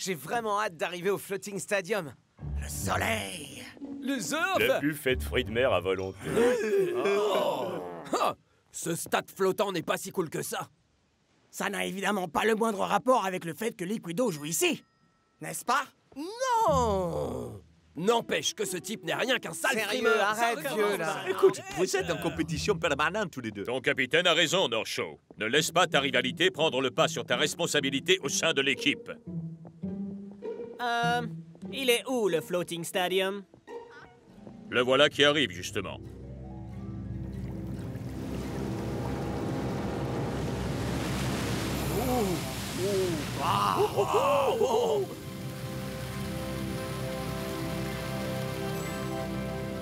J'ai vraiment hâte d'arriver au Floating Stadium. Le soleil. Le surf. Le buffet de fruits de mer à volonté. Ah, ce stade flottant n'est pas si cool que ça. Ça n'a évidemment pas le moindre rapport avec le fait que Liquido joue ici. N'est-ce pas? Non. N'empêche que ce type n'est rien qu'un sale Sérieux, frimeur. arrête, Ça vieux, recommence là. pas. Écoute, vous êtes en compétition permanente tous les deux. Ton capitaine a raison, North-Show. Ne laisse pas ta rivalité prendre le pas sur ta responsabilité au sein de l'équipe. Il est où, le Floating Stadium? Le voilà qui arrive, justement.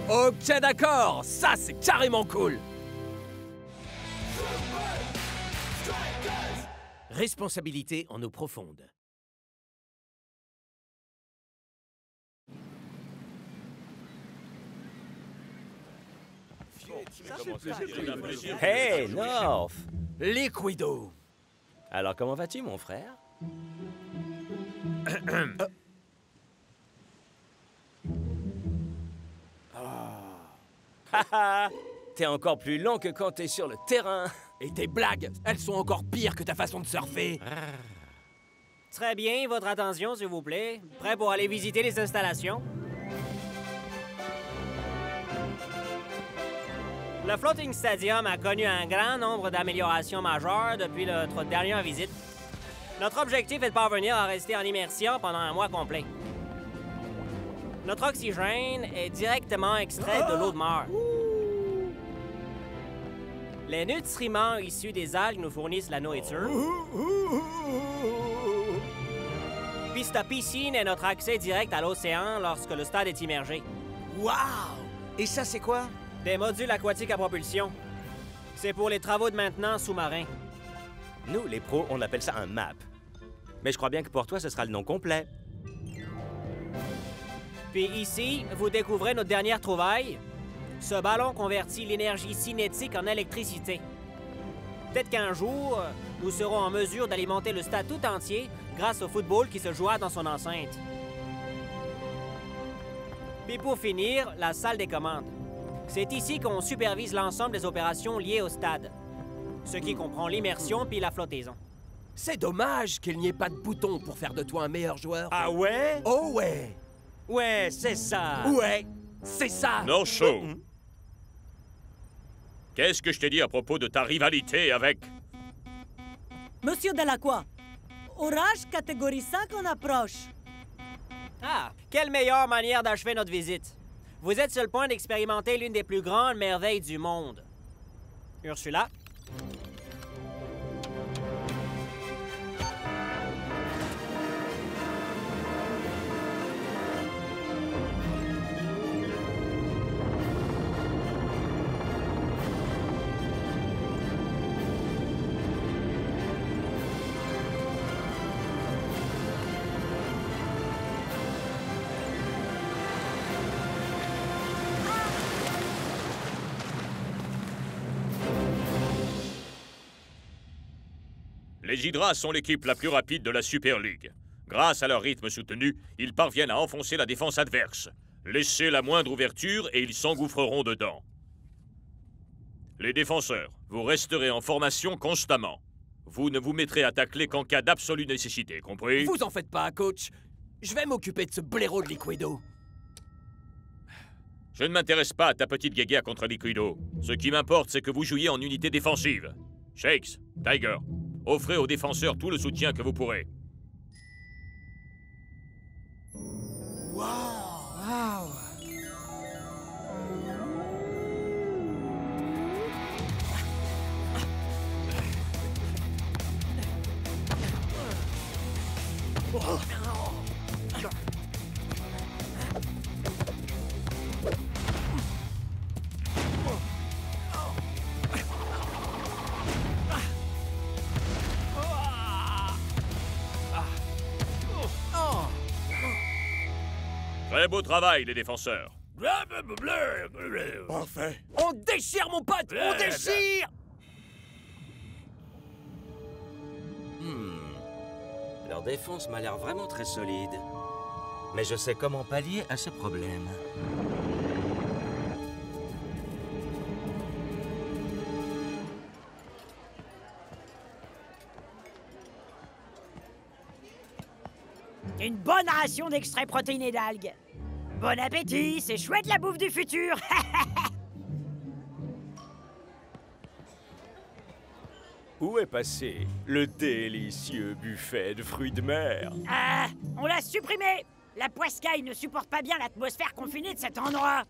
Ok, d'accord. Ça, c'est carrément cool. Responsabilité en eau profonde. Hey, North! Liquido. Alors comment vas-tu, mon frère? Haha! T'es encore plus lent que quand t'es sur le terrain. Et tes blagues, elles sont encore pires que ta façon de surfer. Très bien, votre attention, s'il vous plaît. Prêt pour aller visiter les installations? Le Floating Stadium a connu un grand nombre d'améliorations majeures depuis notre dernière visite. Notre objectif est de parvenir à rester en immersion pendant un mois complet. Notre oxygène est directement extrait de l'eau de mer. Les nutriments issus des algues nous fournissent la nourriture. Puis cette piscine est notre accès direct à l'océan lorsque le stade est immergé. Wow! Et ça, c'est quoi? Des modules aquatiques à propulsion. C'est pour les travaux de maintenance sous-marins. Nous, les pros, on appelle ça un map. Mais je crois bien que pour toi, ce sera le nom complet. Puis ici, vous découvrez notre dernière trouvaille. Ce ballon convertit l'énergie cinétique en électricité. Peut-être qu'un jour, nous serons en mesure d'alimenter le stade tout entier grâce au football qui se jouera dans son enceinte. Puis pour finir, la salle des commandes. C'est ici qu'on supervise l'ensemble des opérations liées au stade, ce qui comprend l'immersion puis la flottaison. C'est dommage qu'il n'y ait pas de bouton pour faire de toi un meilleur joueur. Ah ouais? Oh ouais! Ouais, c'est ça! Ouais! C'est ça! North-Show. Qu'est-ce que je t'ai dit à propos de ta rivalité avec... Monsieur Delacroix, orage catégorie 5 en approche. Ah, quelle meilleure manière d'achever notre visite. Vous êtes sur le point d'expérimenter l'une des plus grandes merveilles du monde. Ursula? Les Hydras sont l'équipe la plus rapide de la Super League. Grâce à leur rythme soutenu, ils parviennent à enfoncer la défense adverse. Laissez la moindre ouverture et ils s'engouffreront dedans. Les défenseurs, vous resterez en formation constamment. Vous ne vous mettrez à tacler qu'en cas d'absolue nécessité, compris? Vous en faites pas, coach. Je vais m'occuper de ce blaireau de Liquido. Je ne m'intéresse pas à ta petite guéguerre contre Liquido. Ce qui m'importe, c'est que vous jouiez en unité défensive. Shakes, Tiger, offrez aux défenseurs tout le soutien que vous pourrez. Wow! Très beau travail, les défenseurs. Parfait. On déchire, mon pote! On déchire! Leur défense m'a l'air vraiment très solide. Mais je sais comment pallier à ce problème. Une bonne ration d'extrait protéiné d'algues. Bon appétit, c'est chouette la bouffe du futur. Où est passé le délicieux buffet de fruits de mer? Ah, on l'a supprimé. La poiscaille ne supporte pas bien l'atmosphère confinée de cet endroit.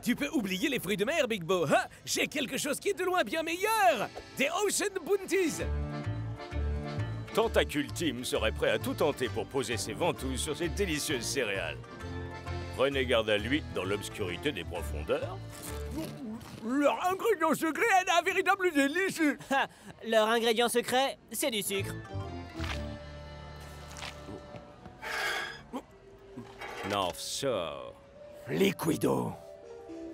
Tu peux oublier les fruits de mer, Big Bo. Hein? J'ai quelque chose qui est de loin bien meilleur. Des Ocean Bounties. Tentacule Team serait prêt à tout tenter pour poser ses ventouses sur ces délicieuses céréales. Prenez garde à lui dans l'obscurité des profondeurs. Leur ingrédient secret est un véritable délice. Leur ingrédient secret, c'est du sucre. North Shore. Liquido.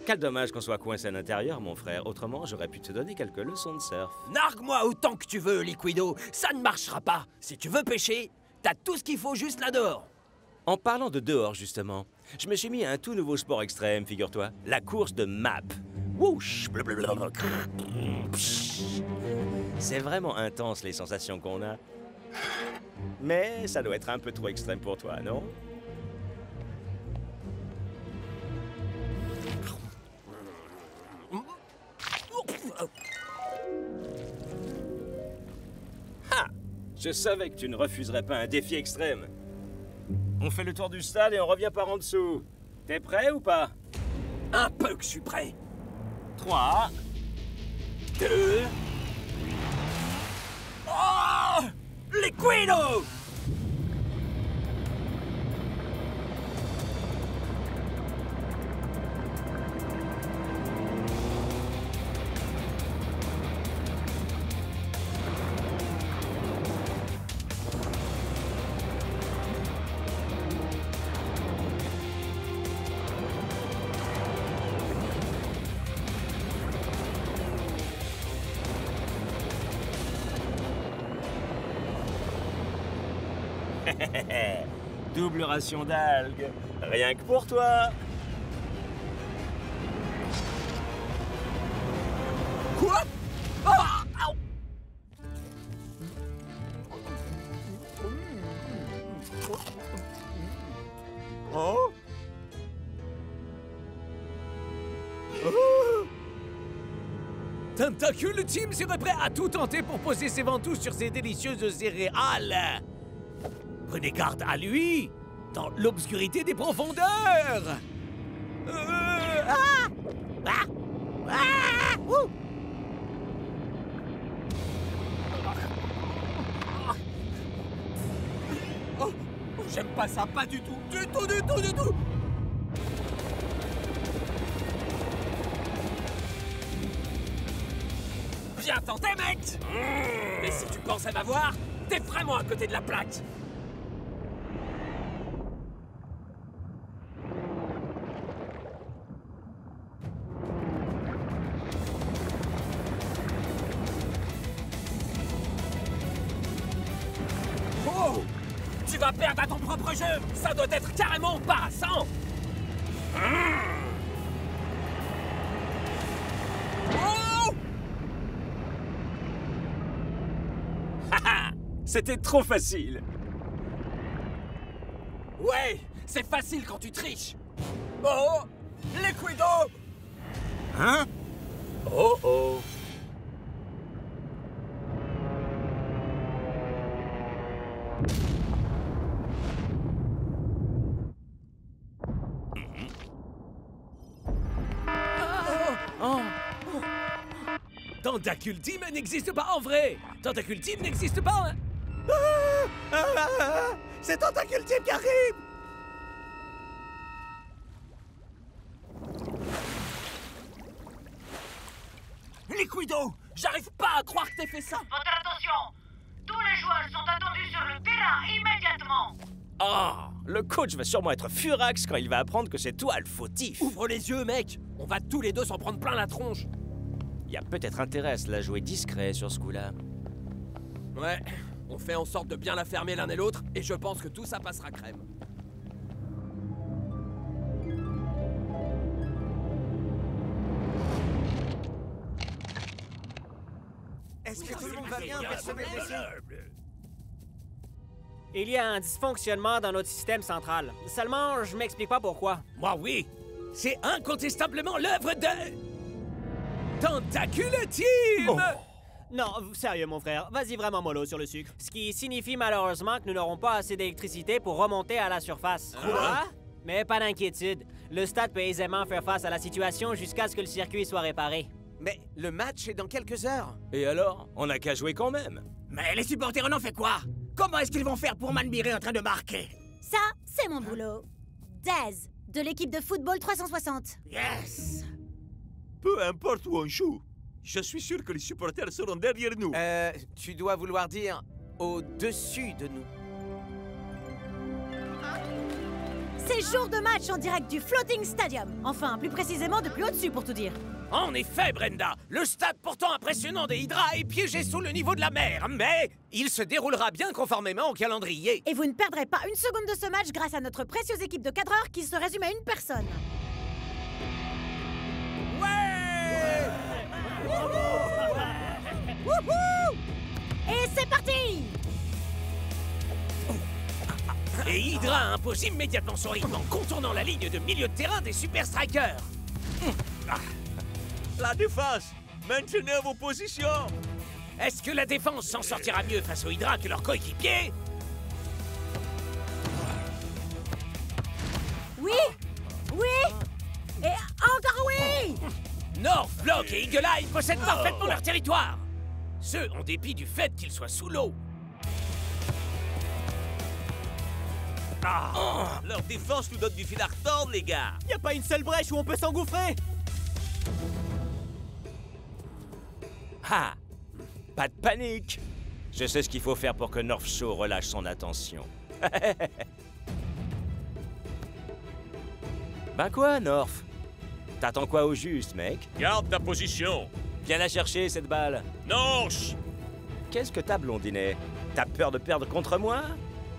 Quel dommage qu'on soit coincé à l'intérieur, mon frère. Autrement, j'aurais pu te donner quelques leçons de surf. Nargue-moi autant que tu veux, Liquido. Ça ne marchera pas. Si tu veux pêcher, t'as tout ce qu'il faut juste là dehors. En parlant de dehors, justement, je me suis mis à un tout nouveau sport extrême, figure-toi. La course de map. Whoosh! Blablabla. C'est vraiment intense, les sensations qu'on a. Mais ça doit être un peu trop extrême pour toi, non? Ah! Je savais que tu ne refuserais pas un défi extrême. On fait le tour du stade et on revient par en dessous. T'es prêt ou pas? Un peu que je suis prêt. 3, 2... Oh! Liquido! double ration d'algues. Rien que pour toi. Quoi? Ah! Oh? Tentacule Team serait prêt à tout tenter pour poser ses ventouses sur ces délicieuses céréales. Prenez garde à lui, dans l'obscurité des profondeurs. Oh, j'aime pas ça, pas du tout, du tout, du tout, du tout. Viens tenter, mec. Mais si tu pensais m'avoir, t'es vraiment à côté de la plaque. Oh! Tu vas perdre à ton propre jeu. Ça doit être carrément embarrassant. Oh! C'était trop facile. Ouais, c'est facile quand tu triches. Oh! Liquido! Hein? Oh oh. Tentacule Team n'existe pas en vrai. Tentacule Team n'existe pas. C'est Tentacule Team qui arrive. Liquido, j'arrive pas à croire que t'aies fait ça. Votre attention! Tous les joueurs sont attendus sur le terrain immédiatement! Ah, le coach va sûrement être furax quand il va apprendre que c'est toi le fautif. Ouvre les yeux, mec. On va tous les deux s'en prendre plein la tronche. Il y a peut-être intérêt à se la jouer discret sur ce coup-là. Ouais, on fait en sorte de bien la fermer l'un et l'autre, et je pense que tout ça passera crème. Est-ce que tout le monde va bien? Personne n'est blessé? Il y a un dysfonctionnement dans notre système central. Seulement, je m'explique pas pourquoi. Moi, oui. C'est incontestablement l'œuvre de... Tentacule Team! Non, sérieux, mon frère, vas-y vraiment mollo sur le sucre. Ce qui signifie malheureusement que nous n'aurons pas assez d'électricité pour remonter à la surface. Quoi? Mais pas d'inquiétude. Le stade peut aisément faire face à la situation jusqu'à ce que le circuit soit réparé. Mais le match est dans quelques heures. Et alors? On n'a qu'à jouer quand même. Mais les supporters en ont fait quoi? Comment est-ce qu'ils vont faire pour m'admirer en train de marquer? Ça, c'est mon boulot. Daz, de l'équipe de football 360. Yes! Peu importe où on joue, je suis sûr que les supporters seront derrière nous. Tu dois vouloir dire au-dessus de nous. C'est jour de match en direct du Floating Stadium. Enfin, plus précisément depuis au-dessus pour tout dire. En effet, Brenda, le stade pourtant impressionnant des Hydras est piégé sous le niveau de la mer, mais il se déroulera bien conformément au calendrier. Et vous ne perdrez pas une seconde de ce match grâce à notre précieuse équipe de cadreurs qui se résume à une personne. Wouhou! Et c'est parti! Et Hydra impose immédiatement son rythme en contournant la ligne de milieu de terrain des Super Strikers. La défense, maintenez vos positions. Est-ce que la défense s'en sortira mieux face aux Hydra que leurs coéquipiers? Oui! Oui! Et encore oui! North, Block et Eagle Eye possèdent parfaitement leur territoire. Ce, en dépit du fait qu'ils soient sous l'eau. Leur défense nous donne du fil à retordre, les gars. Y a pas une seule brèche où on peut s'engouffrer? Ah! Pas de panique! Je sais ce qu'il faut faire pour que North Shore relâche son attention. Ben quoi, North? T'attends quoi au juste, mec? Garde ta position. Viens la chercher, cette balle. North! Qu'est-ce que t'as, blondinet? T'as peur de perdre contre moi?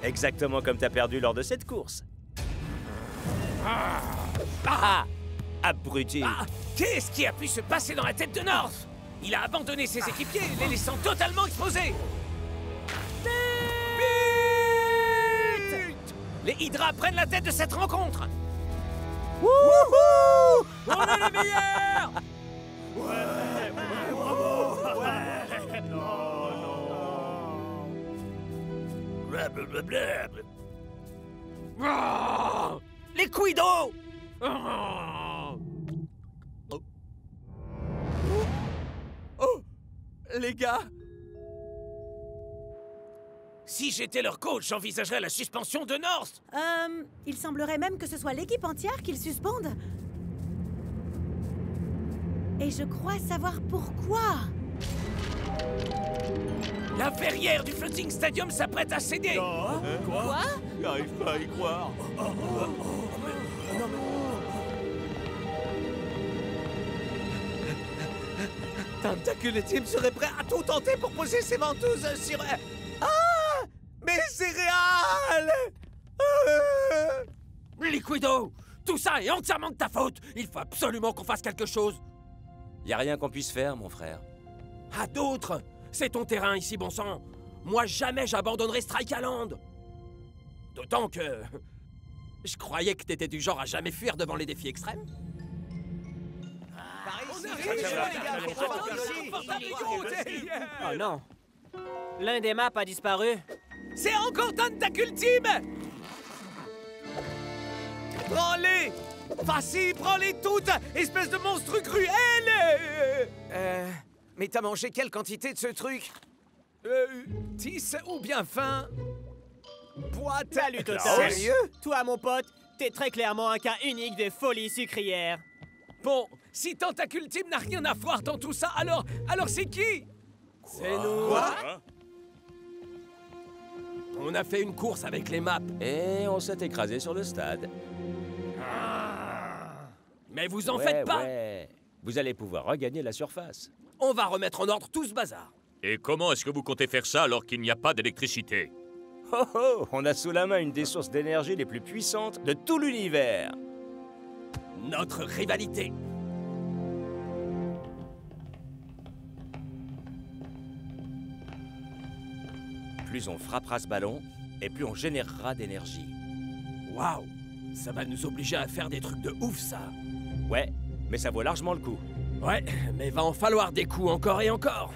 Exactement comme t'as perdu lors de cette course. Abruti! Qu'est-ce qui a pu se passer dans la tête de North? Il a abandonné ses équipiers, les laissant totalement exposés. But! Les Hydras prennent la tête de cette rencontre. Wouhou! On est les meilleurs! Les Quido! Oh! Les gars! Si j'étais leur coach, j'envisagerais la suspension de North. Il semblerait même que ce soit l'équipe entière qu'ils suspendent. Et je crois savoir pourquoi. La verrière du Floating Stadium s'apprête à céder. Quoi? J'arrive pas à y croire. Tentacule Team serait prêt à tout tenter pour poser ses ventouses sur... Ah! Mais c'est réel! Liquido! Tout ça est entièrement de ta faute! Il faut absolument qu'on fasse quelque chose! Y a rien qu'on puisse faire, mon frère. À d'autres! C'est ton terrain ici, bon sang! Moi, jamais j'abandonnerai Strike Island! D'autant que... Je croyais que t'étais du genre à jamais fuir devant les défis extrêmes. Oh non! L'un des maps a disparu. C'est encore Tentacule Team! Prends-les! Vas-y, prends-les toutes! Espèce de monstre cruel! Mais t'as mangé quelle quantité de ce truc? 10 ou bien faim? Boîte! Salut, Toto! Sérieux? Toi, mon pote, t'es très clairement un cas unique de folie sucrière. Bon, si Tentacule Team n'a rien à voir dans tout ça, alors c'est qui? C'est nous! Hein? On a fait une course avec les maps. Et on s'est écrasé sur le stade. Mais vous en faites pas! Ouais. Vous allez pouvoir regagner la surface. On va remettre en ordre tout ce bazar. Et comment est-ce que vous comptez faire ça alors qu'il n'y a pas d'électricité? Oh oh, on a sous la main une des sources d'énergie les plus puissantes de tout l'univers. Notre rivalité. Plus on frappera ce ballon, et plus on générera d'énergie. Waouh! Ça va nous obliger à faire des trucs de ouf, ça. Ouais, mais ça vaut largement le coup. Ouais, mais va en falloir des coups encore et encore.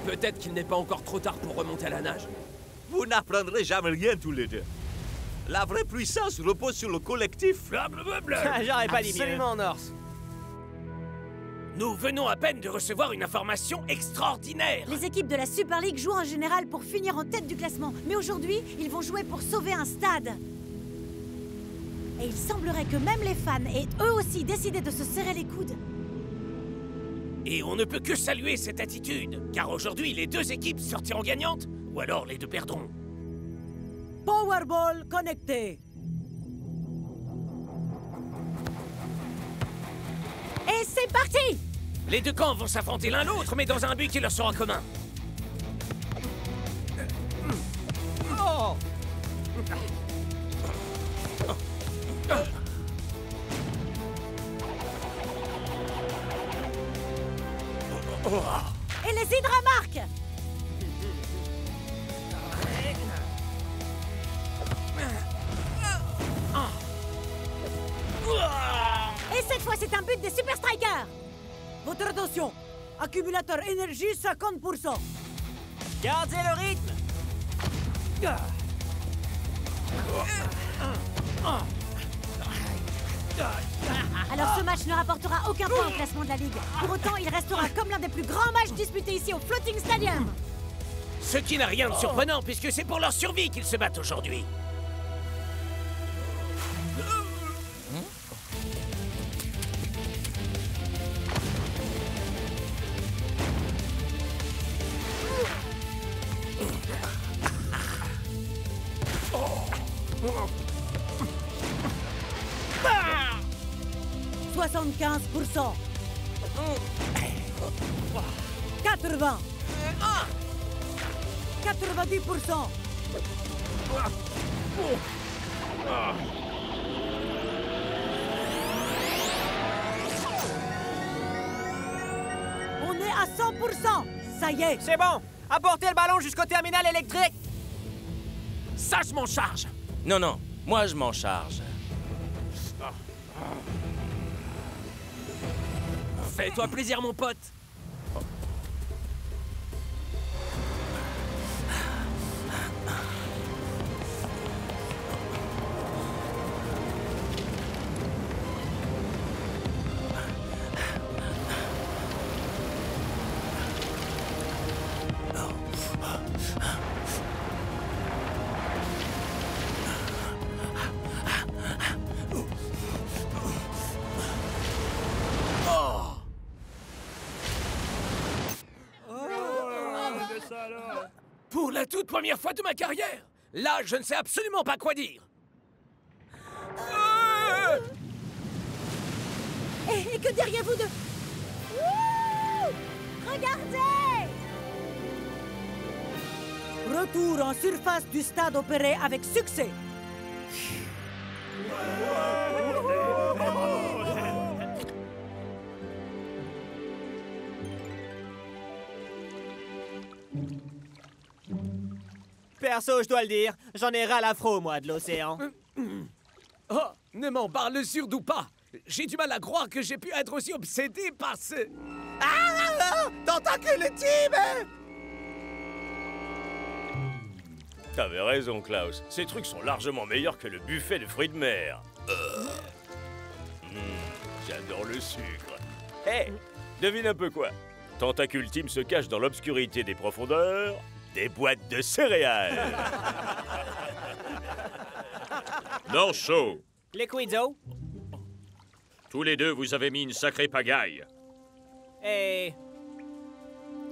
Peut-être qu'il n'est pas encore trop tard pour remonter à la nage. Vous n'apprendrez jamais rien tous les deux. La vraie puissance repose sur le collectif. J'aurais pas dit mieux. Absolument, Norse. Nous venons à peine de recevoir une information extraordinaire. Les équipes de la Super League jouent en général pour finir en tête du classement. Mais aujourd'hui, ils vont jouer pour sauver un stade. Et il semblerait que même les fans aient eux aussi décidé de se serrer les coudes. Et on ne peut que saluer cette attitude, car aujourd'hui, les deux équipes sortiront gagnantes, ou alors les deux perdront. Powerball connecté. Et c'est parti! Les deux camps vont s'affronter l'un l'autre, mais dans un but qui leur sera commun. Oh! Et les Hydra marquent! Et cette fois, c'est un but des Super Strikers! Votre attention. Accumulateur énergie 50%. Gardez le rythme. Alors ce match ne rapportera aucun point au classement de la Ligue. Pour autant, il restera comme l'un des plus grands matchs disputés ici au Floating Stadium. Ce qui n'a rien de surprenant, puisque c'est pour leur survie qu'ils se battent aujourd'hui. Ah 75%. 80. 90%. On est à 100%. Ça y est. C'est bon. Apportez le ballon jusqu'au terminal électrique. Ça, je m'en charge. Non, non, moi je m'en charge. Fais-toi plaisir, mon pote. Pour la toute première fois de ma carrière, là, je ne sais absolument pas quoi dire. Et que diriez-vous de... Wouh! Regardez! Retour en surface du stade opéré avec succès. Perso, je dois le dire, j'en ai ras l'afro, moi, de l'océan. Oh, ne m'en parle surtout pas. J'ai du mal à croire que j'ai pu être aussi obsédé par ce... Tentacule Team! T'avais raison, Klaus. Ces trucs sont largement meilleurs que le buffet de fruits de mer. J'adore le sucre. Hé, devine un peu quoi. Tentacule Team se cache dans l'obscurité des profondeurs des boîtes de céréales. North Show, Liquido. tous les deux, vous avez mis une sacrée pagaille. Et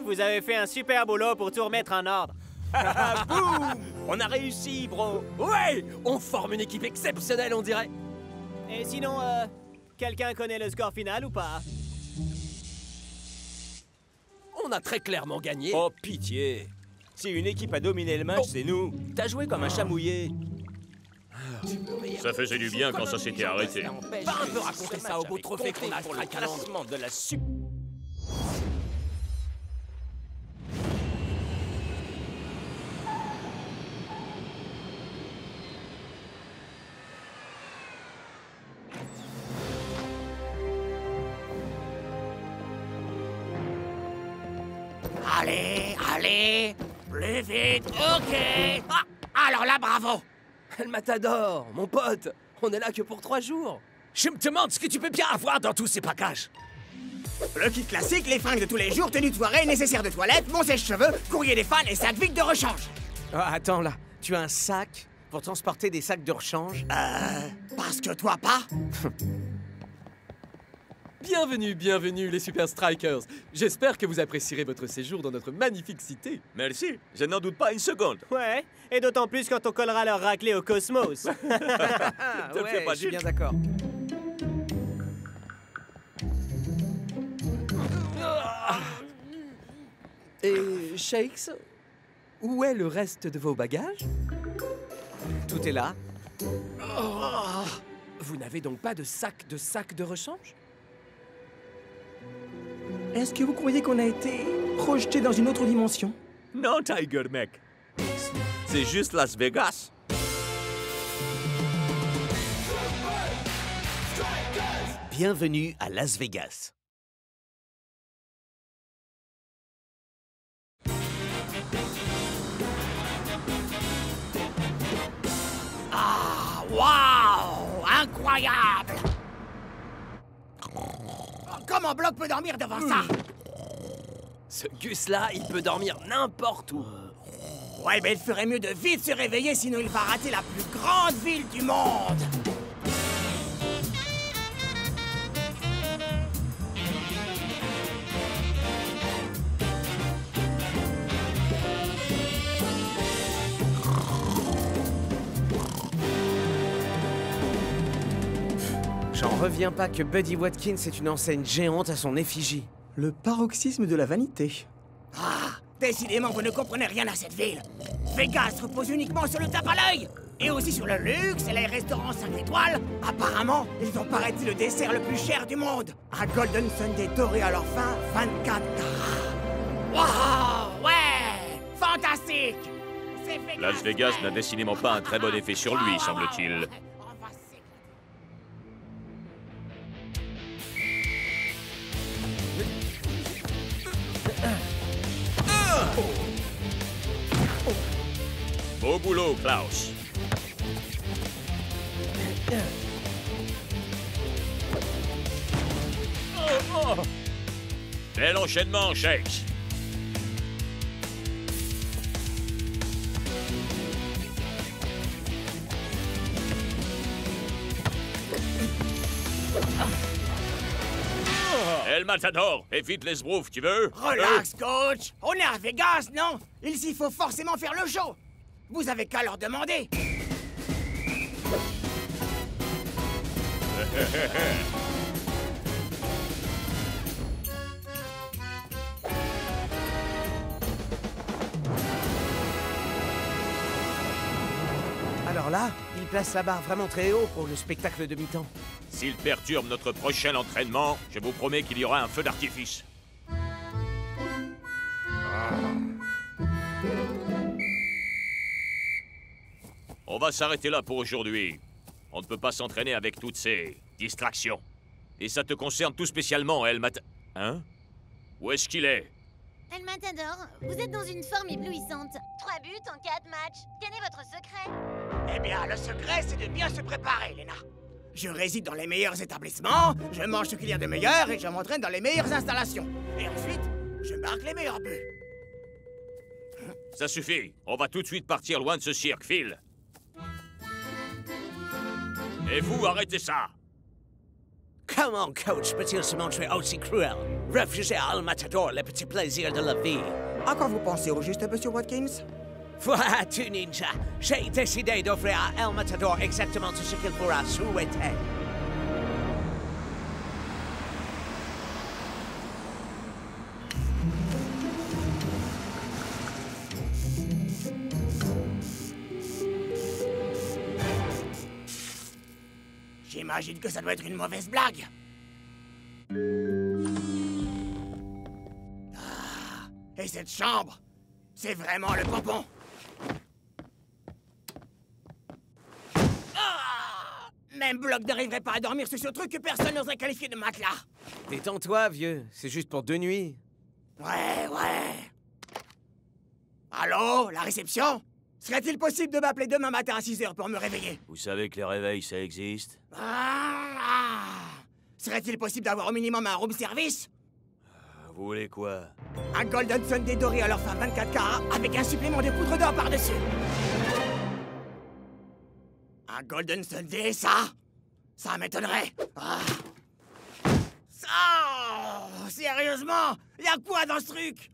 Vous avez fait un super boulot pour tout remettre en ordre. Boum! On a réussi, bro! Ouais! On forme une équipe exceptionnelle, on dirait. Et sinon, quelqu'un connaît le score final ou pas? On a très clairement gagné. Oh, pitié! Si une équipe a dominé le match, c'est nous. T'as joué comme un chat mouillé. Ça faisait du bien quand ça s'était arrêté. Va un peu raconter ça au beau trophée qu'on a pour le Strike Island. classement de la Allez, allez, plus vite, ok. Ah, alors là, bravo. El Matador, mon pote, on est là que pour 3 jours. Je me demande ce que tu peux bien avoir dans tous ces bagages. Le kit classique, les fringues de tous les jours, tenue de soirée, nécessaire de toilette, mon sèche-cheveux, courrier des fans et sac vide de rechange. Ah, attends là, tu as un sac pour transporter des sacs de rechange? Parce que toi pas. Bienvenue, bienvenue les Super Strikers. J'espère que vous apprécierez votre séjour dans notre magnifique cité. Merci, je n'en doute pas une seconde. Ouais, et d'autant plus quand on collera leur raclée au cosmos. Ah, Te fais ouais, pas je suis dire. bien d'accord. Et Shakes, où est le reste de vos bagages? Tout est là. Vous n'avez donc pas de sac de rechange? Est-ce que vous croyez qu'on a été projeté dans une autre dimension? Non, Tiger, mec. C'est juste Las Vegas. Bienvenue à Las Vegas. Ah, waouh, incroyable. Comment Block peut dormir devant ça? Ce Gus-là, il peut dormir n'importe où. Ouais, mais il ferait mieux de vite se réveiller, sinon il va rater la plus grande ville du monde. J'en reviens pas que Buddy Watkins est une enseigne géante à son effigie. Le paroxysme de la vanité. Ah, décidément, vous ne comprenez rien à cette ville. Vegas repose uniquement sur le tape à l'œil. Et aussi sur le luxe et les restaurants 5 étoiles. Apparemment, ils ont, paraît-il, le dessert le plus cher du monde. Un Golden Sundae doré à leur fin, 24 carats. Waouh, ouais, fantastique. C'est Las Vegas n'a décidément pas un très bon effet sur lui, semble-t-il. Beau boulot, Klaus. Bel enchaînement, Shakes. El Matador, évite les sbroufs, tu veux? Relax, coach. On est à Vegas, non? Il faut forcément faire le show. Vous avez qu'à leur demander. Alors là, il place la barre vraiment très haut pour le spectacle de mi-temps. S'il perturbe notre prochain entraînement, je vous promets qu'il y aura un feu d'artifice. On va s'arrêter là pour aujourd'hui. On ne peut pas s'entraîner avec toutes ces distractions. Et ça te concerne tout spécialement, El Mat... Hein? Où est-ce qu'il est? El Matador, vous êtes dans une forme éblouissante. 3 buts en 4 matchs. Quel est votre secret? Eh bien, le secret, c'est de bien se préparer, Lena. Je réside dans les meilleurs établissements, je mange ce qu'il y a de meilleur et je m'entraîne dans les meilleures installations. Et ensuite, je marque les meilleurs buts. Ça suffit. On va tout de suite partir loin de ce cirque, Phil. Et vous, arrêtez ça! Cut! Comment coach peut-il se montrer aussi cruel? Refuser à El Matador les petits plaisirs de la vie. À quoi vous pensez au juste, monsieur Watkins? Vois-tu, ninja, j'ai décidé d'offrir à El Matador exactement tout ce qu'il pourra souhaiter. J'imagine que ça doit être une mauvaise blague. Ah, et cette chambre, c'est vraiment le pompon. Ah, même Block n'arriverait pas à dormir sur ce truc que personne n'oserait qualifier de matelas. Détends-toi, vieux. C'est juste pour 2 nuits. Ouais. Allô, la réception? Serait-il possible de m'appeler demain matin à 6h pour me réveiller? Vous savez que les réveils, ça existe? Serait-il possible d'avoir au minimum un room service? Vous voulez quoi? Un Golden Sunday doré à leur fin 24 carats avec un supplément de poudre d'or par-dessus. Un Golden Sunday, ça m'étonnerait. Sérieusement, y'a quoi dans ce truc?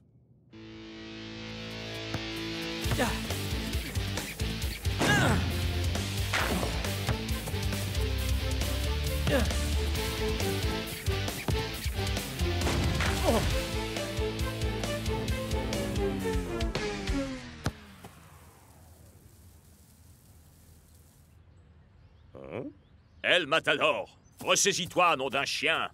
El Matador, ressaisis-toi, nom d'un chien.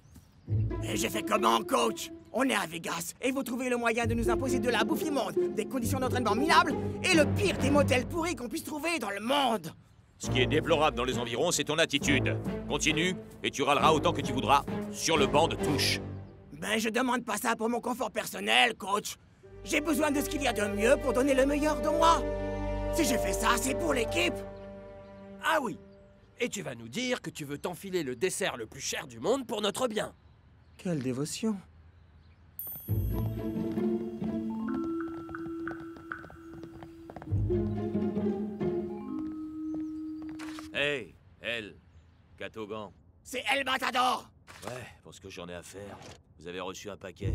Et j'ai fait comment, coach? On est à Vegas, et vous trouvez le moyen de nous imposer de la bouffe immonde, des conditions d'entraînement minables, et le pire des motels pourris qu'on puisse trouver dans le monde. Ce qui est déplorable dans les environs, c'est ton attitude. Continue, et tu râleras autant que tu voudras, sur le banc de touche. Ben, je demande pas ça pour mon confort personnel, coach. J'ai besoin de ce qu'il y a de mieux pour donner le meilleur de moi. Si j'ai fait ça, c'est pour l'équipe. Ah oui. Et tu vas nous dire que tu veux t'enfiler le dessert le plus cher du monde pour notre bien. Quelle dévotion. Hey, El, Catogan. C'est El Matador. Ouais, pour ce que j'en ai à faire, vous avez reçu un paquet.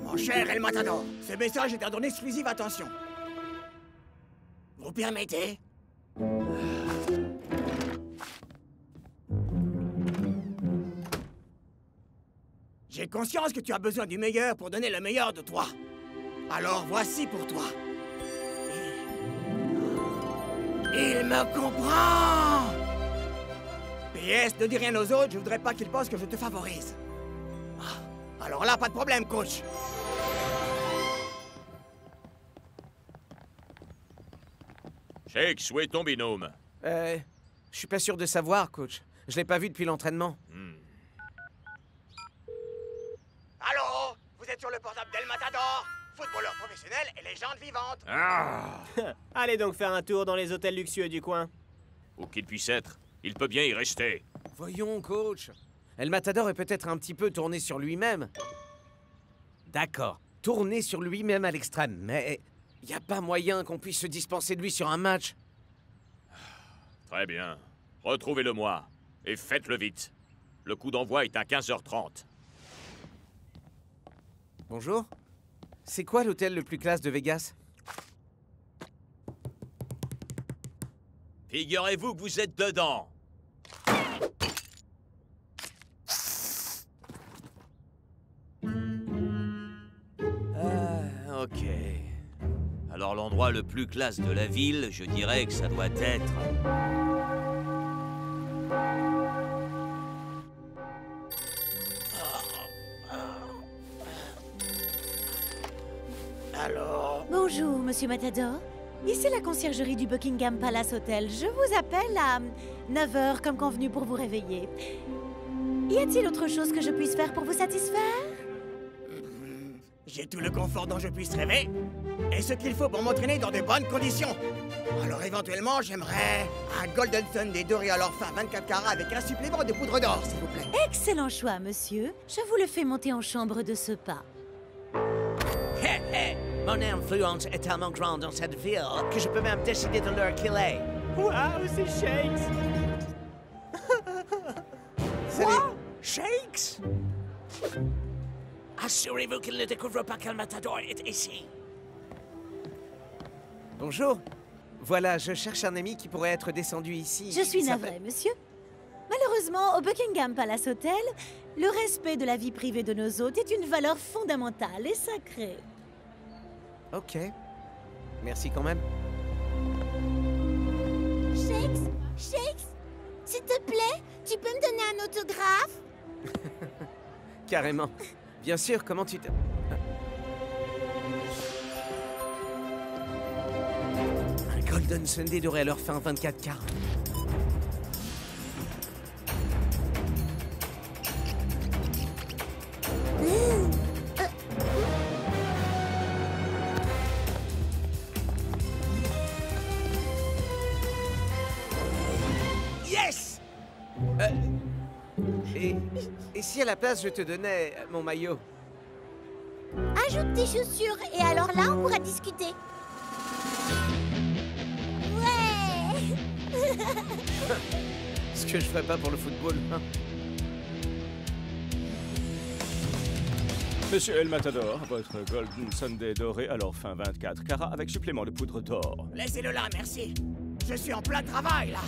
Mon cher El Matador, ce message est en exclusive attention. Vous permettez? J'ai conscience que tu as besoin du meilleur pour donner le meilleur de toi. Alors voici pour toi. Il me comprend! PS, ne dis rien aux autres, je voudrais pas qu'ils pensent que je te favorise. Alors là, pas de problème, coach. Shakes, où est ton binôme? Je suis pas sûr de savoir, coach. Je l'ai pas vu depuis l'entraînement. Allô? Vous êtes sur le portable d'El Matador? Footballeur professionnel et légende vivante. Allez donc faire un tour dans les hôtels luxueux du coin. Où qu'il puisse être, il peut bien y rester. Voyons, coach. El Matador est peut-être un petit peu tourné sur lui-même. D'accord, tourné sur lui-même à l'extrême, mais y a pas moyen qu'on puisse se dispenser de lui sur un match. Très bien. Retrouvez-le-moi. Et faites-le vite. Le coup d'envoi est à 15h30. Bonjour. C'est quoi l'hôtel le plus classe de Vegas? Figurez-vous que vous êtes dedans. Ok. Alors l'endroit le plus classe de la ville, je dirais que ça doit être... Alors... Bonjour, monsieur Matador. Ici la conciergerie du Buckingham Palace Hotel. Je vous appelle à 9h comme convenu pour vous réveiller. Y a-t-il autre chose que je puisse faire pour vous satisfaire? J'ai tout le confort dont je puisse rêver et ce qu'il faut pour m'entraîner dans de bonnes conditions. Alors éventuellement, j'aimerais un Golden Sunday doré à leur fin 24 carats avec un supplément de poudre d'or, s'il vous plaît. Excellent choix, monsieur. Je vous le fais monter en chambre de ce pas. Mon influence est tellement grande dans cette ville que je peux même décider de l'heure qu'il est. Waouh, c'est Shakes! Quoi? Shakes? Assurez-vous qu'il ne découvre pas qu'El Matador est ici. Bonjour. Voilà, je cherche un ami qui pourrait être descendu ici. Je suis Il navrée, s'appelle- monsieur. Malheureusement, au Buckingham Palace Hotel, le respect de la vie privée de nos hôtes est une valeur fondamentale et sacrée. Ok. Merci quand même. Shakes, s'il te plaît, tu peux me donner un autographe? Carrément. Bien sûr, comment tu te... Un Golden Sunday devrait leur faire un 24 carats. Yes! Et si à la place je te donnais mon maillot? Ajoute tes chaussures et alors là, on pourra discuter. Ouais! Ce que je ferais pas pour le football. Hein. Monsieur El Matador, votre Golden Sunday doré alors fin 24 carats avec supplément de poudre d'or. Laissez-le là, merci. Je suis en plein travail, là.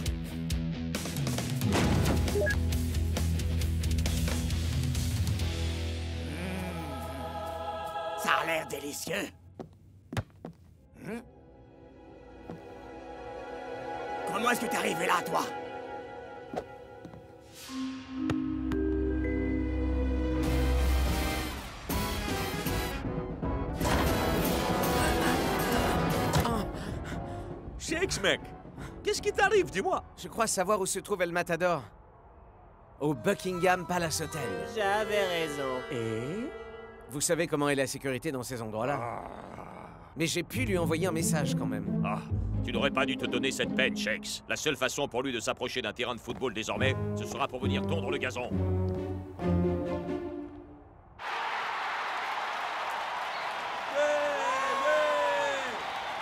Ça a l'air délicieux. Comment est-ce que t'es arrivé là, toi? Shakes, mec! Qu'est-ce qui t'arrive, dis-moi? Je crois savoir où se trouve El Matador. Au Buckingham Palace Hotel. J'avais raison. Et? Vous savez comment est la sécurité dans ces endroits-là. Mais j'ai pu lui envoyer un message quand même. Ah, tu n'aurais pas dû te donner cette peine, Shakes. La seule façon pour lui de s'approcher d'un terrain de football désormais, ce sera pour venir tondre le gazon.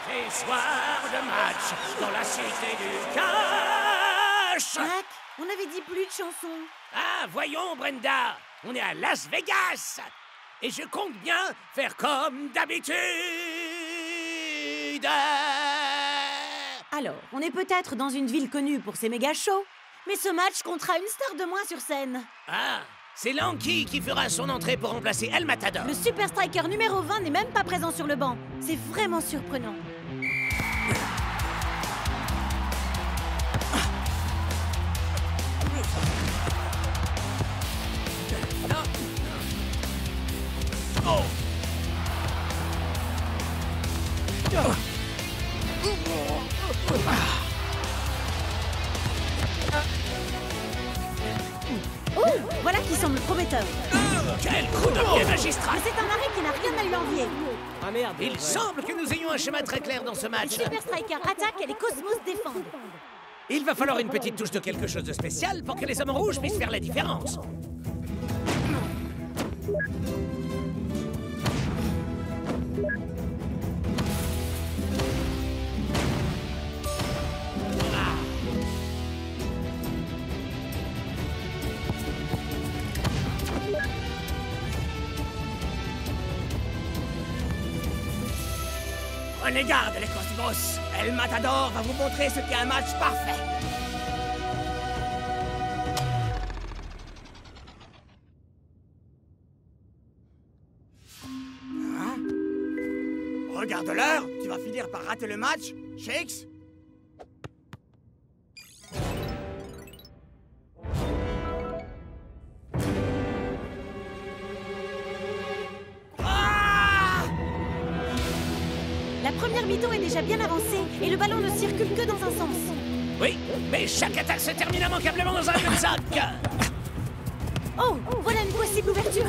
C'est soir de match dans la cité du cash. Jack, on avait dit plus de chansons. Ah, voyons, Brenda, on est à Las Vegas. Et je compte bien faire comme d'habitude. Alors, on est peut-être dans une ville connue pour ses méga shows, mais ce match comptera une star de moins sur scène. Ah, c'est Lanky qui fera son entrée pour remplacer El Matador. Le super striker numéro 20 n'est même pas présent sur le banc. C'est vraiment surprenant. Oh. Oh, voilà qui semble prometteur. Quel coup de pied magistral! Mais c'est un arrêt qui n'a rien à lui envier. Ah merde. Il semble que nous ayons un schéma très clair dans ce Les match. super strikers attaquent et les Cosmos défendent. Il va falloir une petite touche de quelque chose de spécial pour que les hommes rouges puissent faire la différence. Prenez garde, les Cosmos. El Matador va vous montrer ce qu'est un match parfait. Hein? Regarde l'heure, tu vas finir par rater le match, Shakes. La première mi-temps est déjà bien avancée et le ballon ne circule que dans un sens. Oui, mais chaque attaque se termine immanquablement dans un même sac. Oh, voilà une possible ouverture.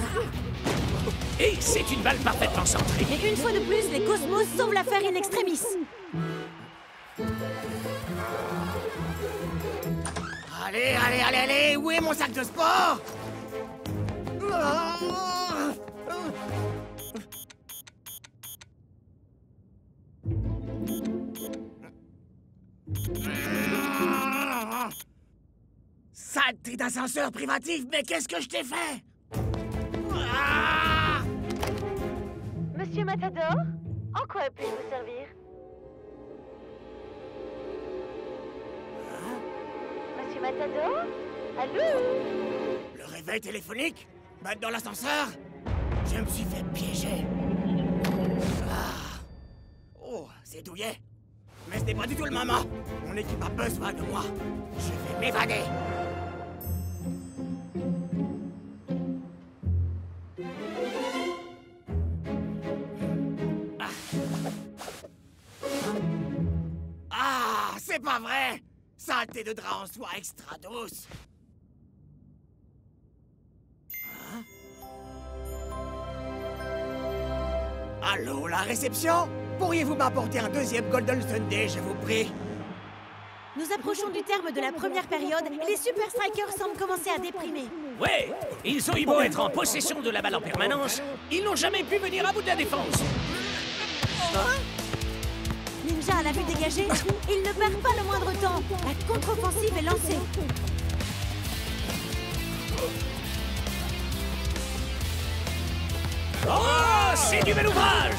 Et c'est une balle parfaitement centrée. Et une fois de plus, les Cosmos sauvent l'affaire in extremis. Allez, allez, allez, allez, où est mon sac de sport? Saleté d'ascenseur privatif, mais qu'est-ce que je t'ai fait? Ah! Monsieur Matador, en quoi puis-je vous servir? Monsieur Matador? Allô? Le réveil téléphonique? Battre dans l'ascenseur? Je me suis fait piéger. Ah. Oh, c'est douillet. Mais ce n'est pas du tout le moment. Mon équipe a besoin de moi. Je vais m'évader. Ah, c'est pas vrai! Saleté de drap en soie extra douce. Hein? Allô, la réception? Pourriez-vous m'apporter un deuxième Golden Sunday, je vous prie? Nous approchons du terme de la première période et les Super Strikers semblent commencer à déprimer. Ouais, ils ont eu beau être en possession de la balle en permanence, ils n'ont jamais pu venir à bout de la défense. Ninja a la vue dégagée, il ne perd pas le moindre temps. La contre-offensive est lancée. Oh, c'est du bel ouvrage!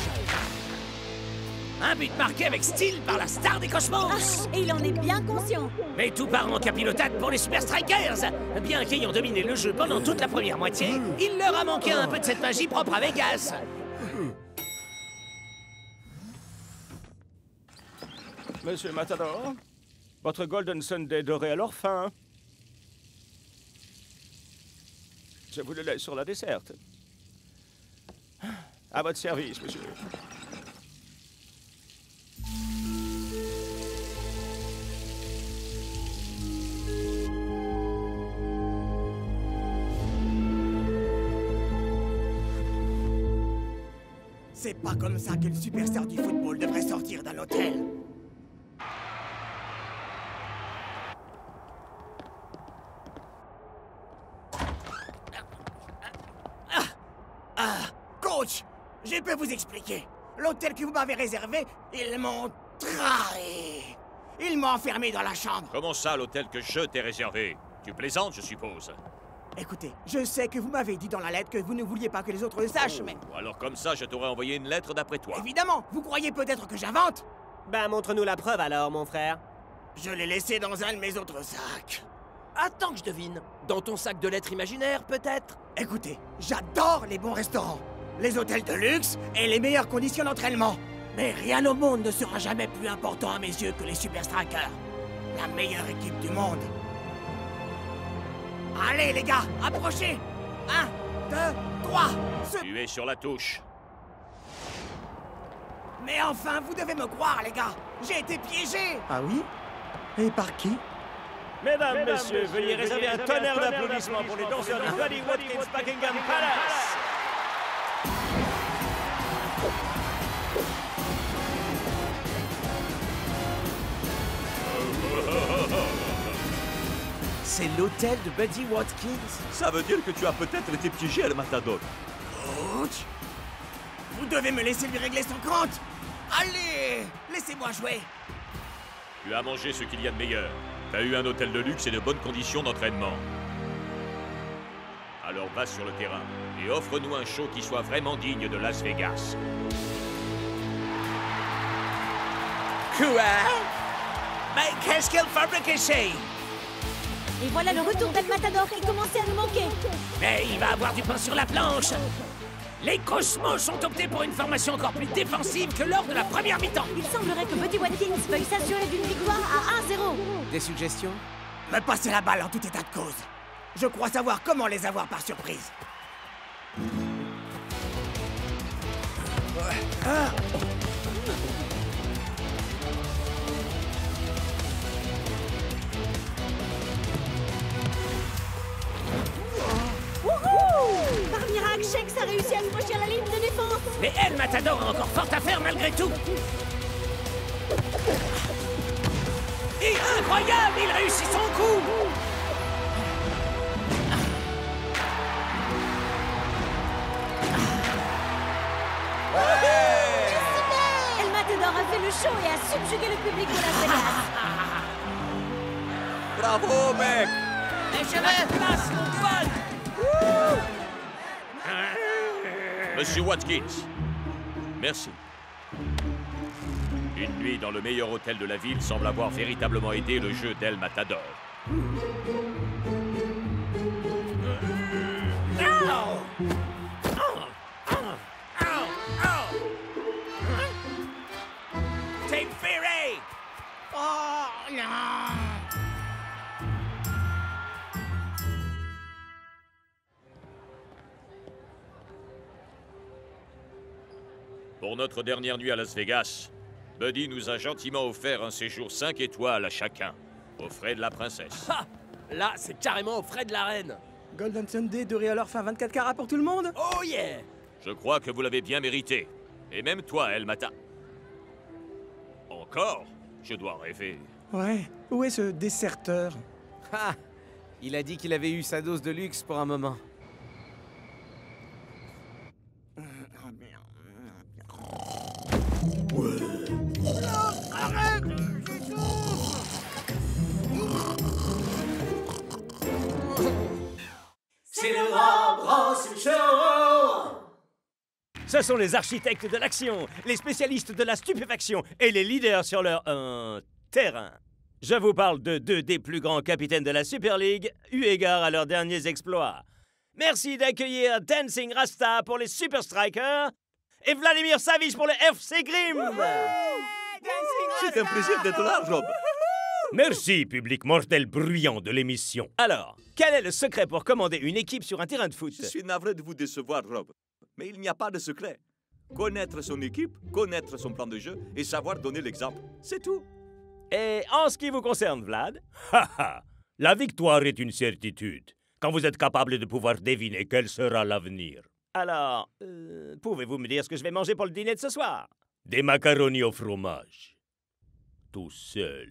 Un but marqué avec style par la star des Cosmos! Et il en est bien conscient. Mais tout part en capilotade pour les Super Strikers! Bien qu'ayant dominé le jeu pendant toute la première moitié, il leur a manqué un peu de cette magie propre à Vegas. Monsieur Matador, votre Golden Sunday doré alors fin. Je vous le laisse sur la desserte. À votre service, monsieur. C'est pas comme ça qu'une superstar du football devrait sortir d'un hôtel. Coach, je peux vous expliquer. L'hôtel que vous m'avez réservé, ils m'ont trahi. Ils m'ont enfermé dans la chambre. Comment ça, l'hôtel que je t'ai réservé? Tu plaisantes, je suppose. Écoutez, je sais que vous m'avez dit dans la lettre que vous ne vouliez pas que les autres le sachent, mais... Alors comme ça, je t'aurais envoyé une lettre d'après toi. Évidemment, vous croyez peut-être que j'invente? Ben, montre-nous la preuve alors, mon frère. Je l'ai laissé dans un de mes autres sacs. Attends que je devine. Dans ton sac de lettres imaginaires, peut-être? Écoutez, j'adore les bons restaurants, les hôtels de luxe et les meilleures conditions d'entraînement. Mais rien au monde ne sera jamais plus important à mes yeux que les Super Strikers. La meilleure équipe du monde. Allez, les gars, approchez! 1, 2, 3... Tu es sur la touche. Mais enfin, vous devez me croire, les gars! J'ai été piégé! Ah oui? Et par qui? Mesdames, messieurs, veuillez réserver un tonnerre d'applaudissements pour les danseurs du Buddy Watkins Buckingham Palace! C'est l'hôtel de Buddy Watkins. Ça veut dire que tu as peut-être été piégé, El Matador. Coach, vous devez me laisser lui régler son compte. Allez, laissez-moi jouer. Tu as mangé ce qu'il y a de meilleur. T'as eu un hôtel de luxe et de bonnes conditions d'entraînement. Alors va sur le terrain et offre-nous un show qui soit vraiment digne de Las Vegas. Quoi? Mais qu'est-ce qu'elle fabrique ici? Et voilà le retour d'El Matador qui commençait à nous manquer. Mais il va avoir du pain sur la planche. Les Cosmos ont opté pour une formation encore plus défensive que lors de la première mi-temps. Il semblerait que Buddy Watkins veuille s'assurer d'une victoire à 1-0. Des suggestions? Me passer la balle en tout état de cause. Je crois savoir comment les avoir par surprise. Wouhou! Par miracle, Shex a réussi à franchir la ligne de défense. Mais El Matador a encore fort à faire malgré tout. Et incroyable, il réussit son coup. El Matador a fait le show et a subjugué le public de Las Vegas. Bravo, mec! Place, mon fan! Monsieur Watkins, merci. Une nuit dans le meilleur hôtel de la ville semble avoir véritablement aidé le jeu d'El Matador. Team Fury! Oh, non! Pour notre dernière nuit à Las Vegas, Buddy nous a gentiment offert un séjour 5 étoiles à chacun, aux frais de la princesse. Ha! Là, c'est carrément aux frais de la reine. Golden Sunday, doré à leur fin 24 carats pour tout le monde? Oh yeah! Je crois que vous l'avez bien mérité. Et même toi, El Mata. Encore? Je dois rêver. Ouais, où est ce déserteur? Ah! Il a dit qu'il avait eu sa dose de luxe pour un moment. Arrête! C'est le Bronze Show! Ce sont les architectes de l'action, les spécialistes de la stupéfaction et les leaders sur leur terrain. Je vous parle de deux des plus grands capitaines de la Super League, eu égard à leurs derniers exploits. Merci d'accueillir Dancing Rasta pour les Super Strikers et Vladimir Savich pour le FC Grimm. C'est un plaisir d'être là, Rob. Merci, public mortel bruyant de l'émission. Alors, quel est le secret pour commander une équipe sur un terrain de foot? Je suis navré de vous décevoir, Rob. Mais il n'y a pas de secret. Connaître son équipe, connaître son plan de jeu et savoir donner l'exemple. C'est tout. Et en ce qui vous concerne, Vlad? La victoire est une certitude, quand vous êtes capable de pouvoir deviner quel sera l'avenir. Alors, pouvez-vous me dire ce que je vais manger pour le dîner de ce soir? Des macaronis au fromage. Tout seul.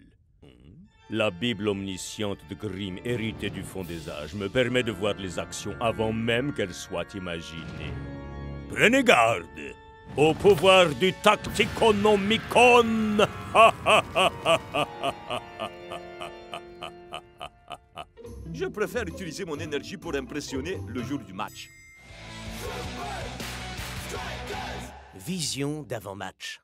La Bible omnisciente de Grimm, héritée du fond des âges, me permet de voir les actions avant même qu'elles soient imaginées. Prenez garde au pouvoir du tacticonomicon. Je préfère utiliser mon énergie pour impressionner le jour du match. Vision d'avant-match.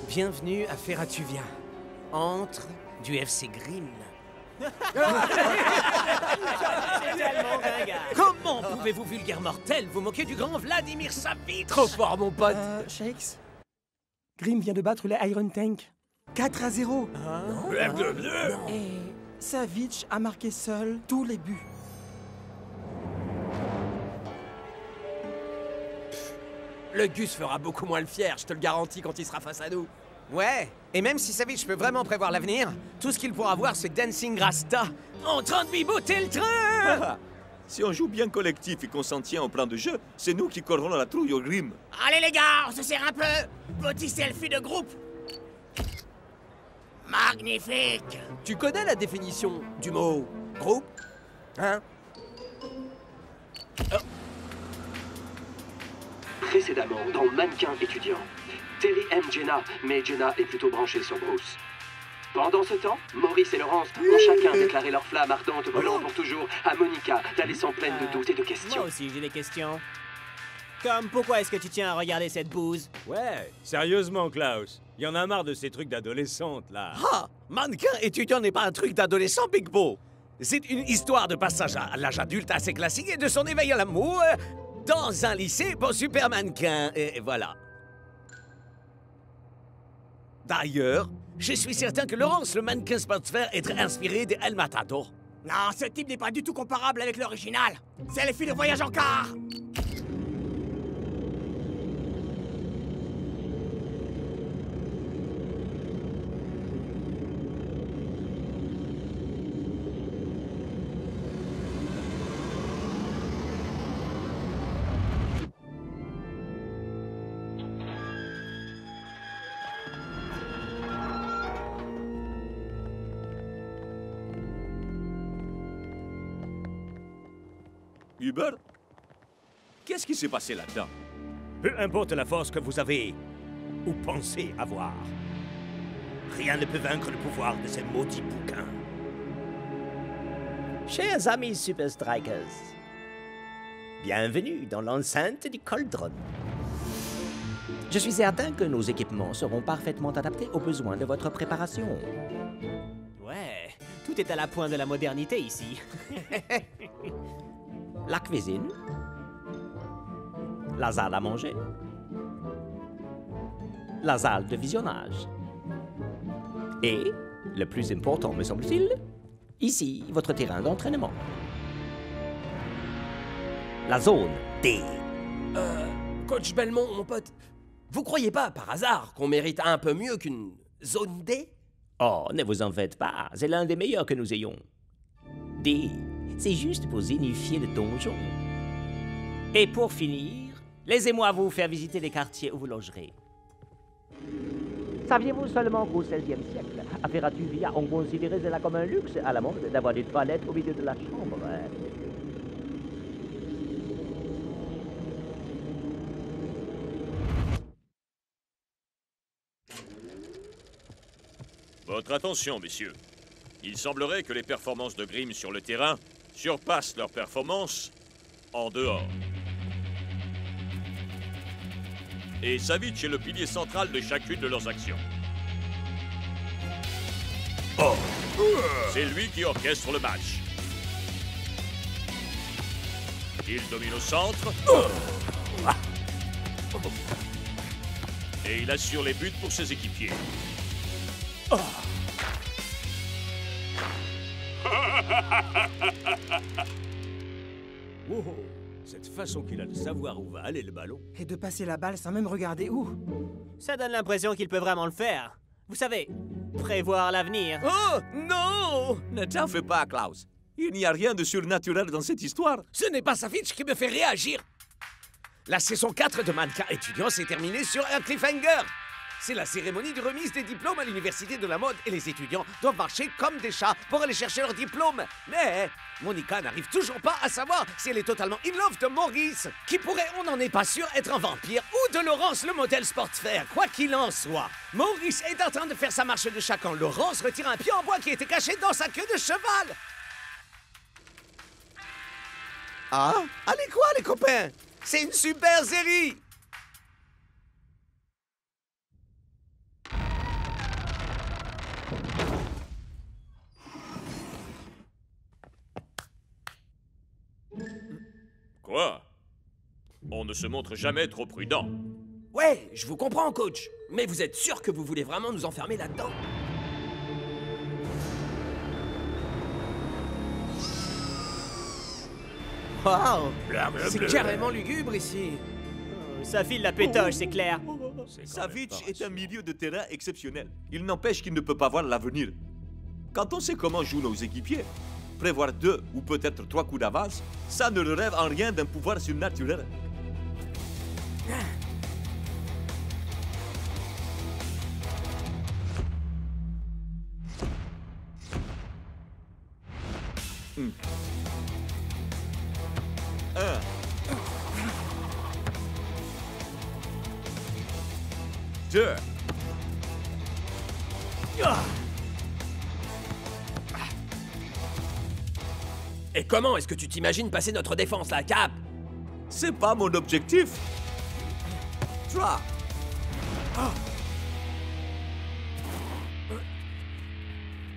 Bienvenue à Ferratuvia, antre du FC Grimm. Comment pouvez-vous, vulgaire mortel, vous moquer du grand Vladimir Savich? Trop fort, mon pote. Shakes? Grimm vient de battre les Iron Tank. 4-0. Et Savich a marqué seul tous les buts. Le Gus fera beaucoup moins le fier, je te le garantis, quand il sera face à nous. Ouais, et même si Savich peut vraiment prévoir l'avenir, tout ce qu'il pourra voir, c'est Dancing Rasta en train de biboter le train. Si on joue bien collectif et qu'on s'en tient au plan de jeu, c'est nous qui corrons la trouille au Grimm. Allez les gars, on se serre un peu. Petit selfie de groupe. Magnifique. Tu connais la définition du mot groupe? Hein? Précédemment, dans Mannequin étudiant, Terry aime Jenna, mais Jenna est plutôt branchée sur Bruce. Pendant ce temps, Maurice et Laurence ont chacun déclaré leur flamme ardente brûlant pour toujours à Monica, d'Alessandre pleine de doutes et de questions. Moi aussi, j'ai des questions. Comme pourquoi est-ce que tu tiens à regarder cette bouse? Ouais, sérieusement, Klaus. Il y en a marre de ces trucs d'adolescente, là. Ah, mannequin étudiant n'est pas un truc d'adolescent, Big Bo. C'est une histoire de passage à l'âge adulte assez classique et de son éveil à l'amour dans un lycée pour super mannequin. Et voilà. D'ailleurs, je suis certain que Laurence, le mannequin sportif, est inspiré de El Matador. Non, ce type n'est pas du tout comparable avec l'original. C'est les filles de voyage en car. Hubert? Qu'est-ce qui s'est passé là-dedans? Peu importe la force que vous avez ou pensez avoir, rien ne peut vaincre le pouvoir de ces maudits bouquins. Chers amis Super Strikers, bienvenue dans l'enceinte du Cauldron. Je suis certain que nos équipements seront parfaitement adaptés aux besoins de votre préparation. Ouais, tout est à la pointe de la modernité ici. La cuisine, la salle à manger, la salle de visionnage. Et, le plus important me semble-t-il, ici, votre terrain d'entraînement. La zone D. Coach Belmont, mon pote, vous croyez pas, par hasard, qu'on mérite un peu mieux qu'une zone D? Oh, ne vous en faites pas, c'est l'un des meilleurs que nous ayons. D, c'est juste pour zénifier le donjon. Et pour finir, laissez-moi vous faire visiter les quartiers où vous logerez. Saviez-vous seulement qu'au XVIe siècle, à Ferratuvia, on considérait cela comme un luxe à la mode d'avoir des toilettes au milieu de la chambre? Votre attention, messieurs. Il semblerait que les performances de Grimm sur le terrain surpassent leurs performances en dehors. Et Savitch est le pilier central de chacune de leurs actions. C'est lui qui orchestre le match. Il domine au centre. Et il assure les buts pour ses équipiers. Wow, cette façon qu'il a de savoir où va aller le ballon. Et de passer la balle sans même regarder où. Ça donne l'impression qu'il peut vraiment le faire. Vous savez, prévoir l'avenir. Oh, non! Ne t'en fais pas, Klaus. Il n'y a rien de surnaturel dans cette histoire. Ce n'est pas Savitch qui me fait réagir. La saison 4 de Mannequin étudiant s'est terminée sur un cliffhanger. C'est la cérémonie de remise des diplômes à l'université de la mode et les étudiants doivent marcher comme des chats pour aller chercher leur diplôme. Mais Monica n'arrive toujours pas à savoir si elle est totalement in love de Maurice, qui pourrait, on n'en est pas sûr, être un vampire, ou de Laurence, le modèle sportfair. Quoi qu'il en soit, Maurice est en train de faire sa marche de chat quand Laurence retire un pied en bois qui était caché dans sa queue de cheval. Ah, allez quoi les copains? C'est une super série! Quoi? On ne se montre jamais trop prudent. Ouais, je vous comprends, coach. Mais vous êtes sûr que vous voulez vraiment nous enfermer là-dedans? Wow! C'est carrément lugubre ici. Ça file la pétoche, c'est clair. Savitch est un milieu de terrain exceptionnel. Il n'empêche qu'il ne peut pas voir l'avenir. Quand on sait comment jouent nos équipiers, prévoir 2 ou peut-être 3 coups d'avance, ça ne relève en rien d'un pouvoir surnaturel. Hmm. 1. 2. Et comment est-ce que tu t'imagines passer notre défense, là, Cap? C'est pas mon objectif. 3.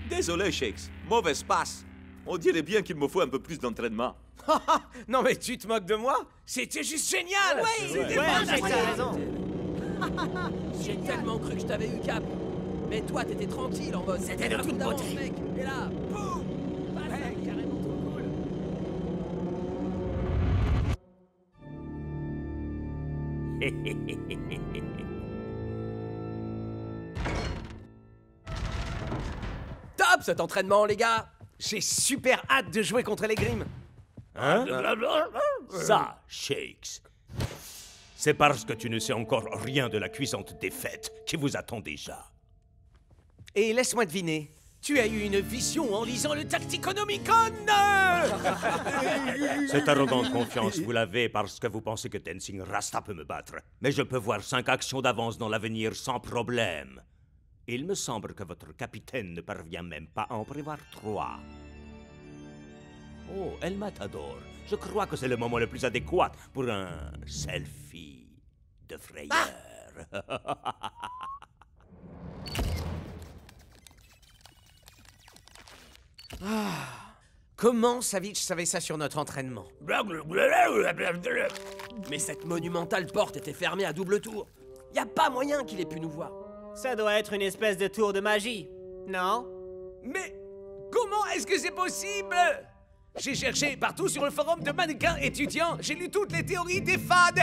Désolé, Shakes. Mauvaise passe. On dirait bien qu'il me faut un peu plus d'entraînement. Non mais tu te moques de moi? C'était juste génial! T'as raison. J'ai tellement cru que je t'avais eu, Cap. Mais toi, t'étais tranquille en mode... C'était de toute beauté. Mec. Et là, boum! Passe, carrément trop cool. Top cet entraînement, les gars! J'ai super hâte de jouer contre les Grimm. Hein? Ça, Shakes, c'est parce que tu ne sais encore rien de la cuisante défaite qui vous attend déjà. Et laisse-moi deviner, Tu as eu une vision en lisant le Tacticonomicon. Cette arrogante confiance, vous l'avez parce que vous pensez que Tenzin Rasta peut me battre. Mais je peux voir 5 actions d'avance dans l'avenir sans problème. Il me semble que votre capitaine ne parvient même pas à en prévoir 3. Oh, El Matador, je crois que c'est le moment le plus adéquat pour un selfie de frayeur. Comment Savitch savait ça sur notre entraînement? Mais cette monumentale porte était fermée à double tour. Y a pas moyen qu'il ait pu nous voir. Ça doit être une espèce de tour de magie, non? Mais comment est-ce que c'est possible? J'ai cherché partout sur le forum de mannequins étudiants, j'ai lu toutes les théories des fans,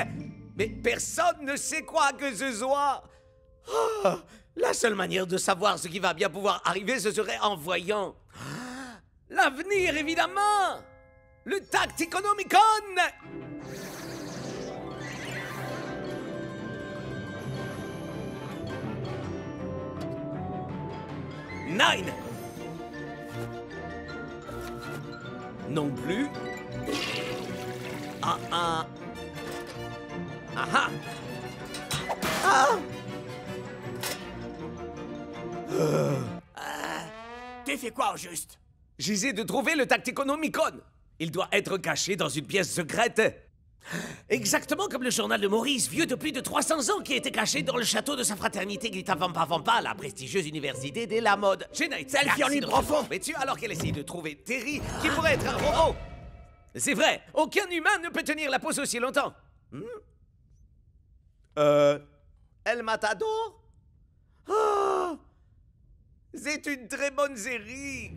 mais personne ne sait quoi que ce soit. Oh, la seule manière de savoir ce qui va bien pouvoir arriver, ce serait en voyant l'avenir, évidemment. Le Tacticonomicon. Nine. Non plus. Ah. T'as fait quoi au juste? J'essaie de trouver le Tacticonomicon. Il doit être caché dans une pièce secrète. Exactement comme le journal de Maurice, vieux de plus de 300 ans, qui était caché dans le château de sa fraternité Glita Vampa Vampa, la prestigieuse université de la mode. Jenna Selfie en ligne profond. Mais tu alors qu'elle essaye de trouver Terry, qui pourrait être un robot. C'est vrai, aucun humain ne peut tenir la pose aussi longtemps. El Matador? Oh, c'est une très bonne série.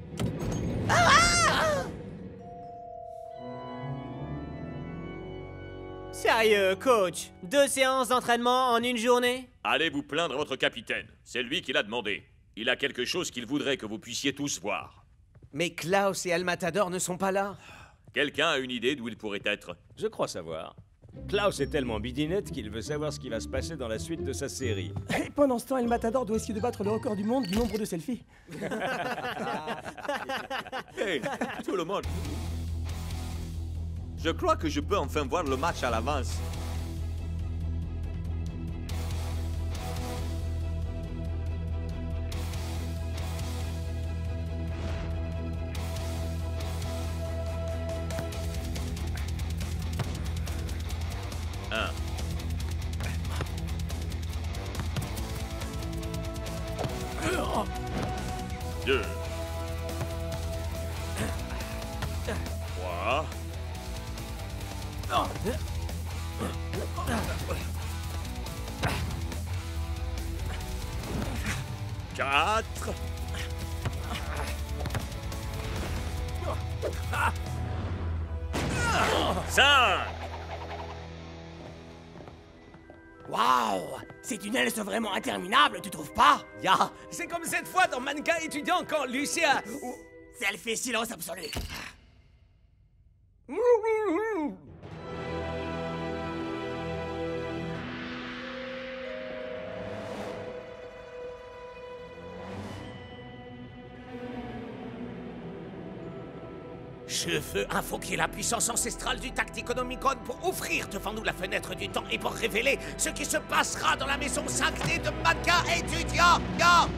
Sérieux, coach? 2 séances d'entraînement en une journée? Allez vous plaindre à votre capitaine. C'est lui qui l'a demandé. Il a quelque chose qu'il voudrait que vous puissiez tous voir. Mais Klaus et El Matador ne sont pas là. Quelqu'un a une idée d'où il pourrait être? Je crois savoir. Klaus est tellement bidinette qu'il veut savoir ce qui va se passer dans la suite de sa série. Et pendant ce temps, El Matador doit essayer de battre le record du monde du nombre de selfies. Hey, tout le monde. Je crois que je peux enfin voir le match à l'avance. Un. Deux. Trois. 4. 5. Waouh! Ces tunnels sont vraiment interminables, tu trouves pas? Ya, c'est comme cette fois dans Mannequin étudiant quand Lucia... Elle fait silence absolu. Je veux invoquer la puissance ancestrale du Tacticonomicon pour ouvrir devant nous la fenêtre du temps et pour révéler ce qui se passera dans la maison sacrée de Mannequin étudiant. Ya!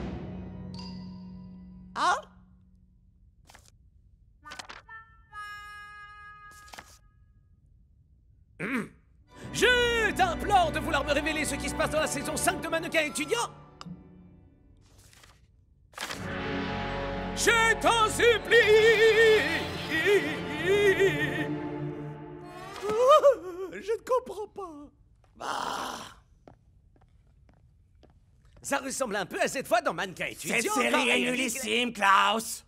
Hein? Je t'implore de vouloir me révéler ce qui se passe dans la saison 5 de Mannequin étudiant. Je t'en supplie. Je ne comprends pas. Ça ressemble un peu à cette fois dans Mannequin étudiant. Cette série est nullissime, Klaus.